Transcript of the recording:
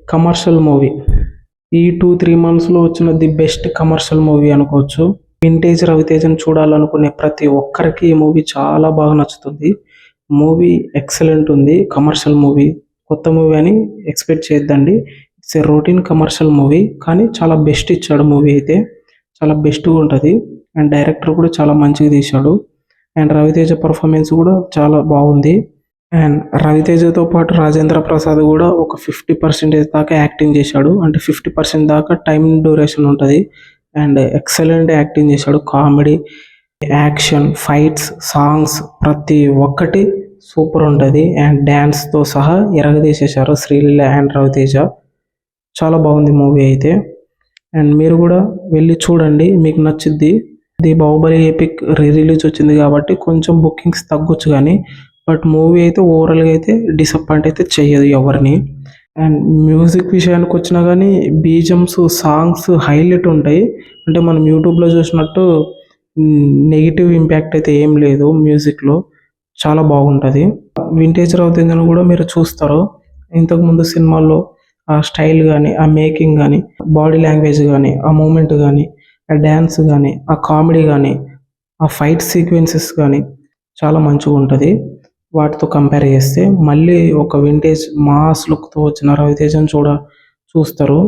Commercial movie. ఈ 2-3 మంత్స్‌లో వచ్చిన ది బెస్ట్ కమర్షియల్ మూవీ అనుకోవచ్చు. వింటేజ్ రవితేజను చూడాలనుకునే ప్రతి ఒక్కరికి ఈ మూవీ చాలా బాగా నచ్చుతుంది. మూవీ ఎక్సలెంట్ ఉంది. Commercial movie. కొత్త మూవీ అని ఎక్స్‌పెక్ట్ చేయొద్దండి. It's a routine commercial movie. కానీ చాలా బెస్ట్ ఇచ్చాడు మూవీ అయితే. చాలా బెస్ట్‌గా ఉంటది. అండ్ డైరెక్టర్ కూడా చాలా మంచిగా తీశాడు. అండ్ రవితేజ పర్ఫార్మెన్స్ కూడా చాలా బాగుంది. అండ్ రవితేజతో పాటు రాజేంద్ర ప్రసాద్ కూడా ఒక 50% దాకా యాక్టింగ్ చేశాడు. అంటే 50% దాకా టైం డ్యూరేషన్ ఉంటుంది. అండ్ ఎక్సలెంట్ యాక్టింగ్ చేశాడు. కామెడీ, యాక్షన్, ఫైట్స్, సాంగ్స్ ప్రతి ఒక్కటి సూపర్ ఉంటుంది. అండ్ డ్యాన్స్తో సహా ఎరగదీసేశారు శ్రీలీల అండ్ రవితేజ. చాలా బాగుంది మూవీ అయితే. అండ్ మీరు కూడా వెళ్ళి చూడండి, మీకు నచ్చుద్ది. ఇది బాహుబలి ఎపిక్ రిలీజ్ వచ్చింది కాబట్టి కొంచెం బుకింగ్స్ తగ్గొచ్చు కానీ బట్ మూవీ అయితే ఓవరాల్గా అయితే డిసప్పాయింట్ అయితే చెయ్యదు ఎవరిని. అండ్ మ్యూజిక్ విషయానికి వచ్చినా కానీ బీజమ్స్, సాంగ్స్ హైలైట్ ఉంటాయి. అంటే మనం యూట్యూబ్లో చూసినట్టు నెగిటివ్ ఇంపాక్ట్ అయితే ఏం లేదు మ్యూజిక్లో. చాలా బాగుంటుంది. వింటేజ్ రవితేజను కూడా మీరు చూస్తారు. ఇంతకుముందు సినిమాల్లో ఆ స్టైల్ కానీ, ఆ మేకింగ్ కానీ, బాడీ లాంగ్వేజ్ కానీ, ఆ మూమెంట్ కానీ, ఆ డ్యాన్స్ కానీ, ఆ కామెడీ కానీ, ఆ ఫైట్ సీక్వెన్సెస్ కానీ చాలా మంచిగా ఉంటుంది. వాటితో కంపేర్ చేస్తే మళ్ళీ ఒక వింటేజ్ మాస్ లుక్తో వచ్చిన రవితేజను చూస్తారు.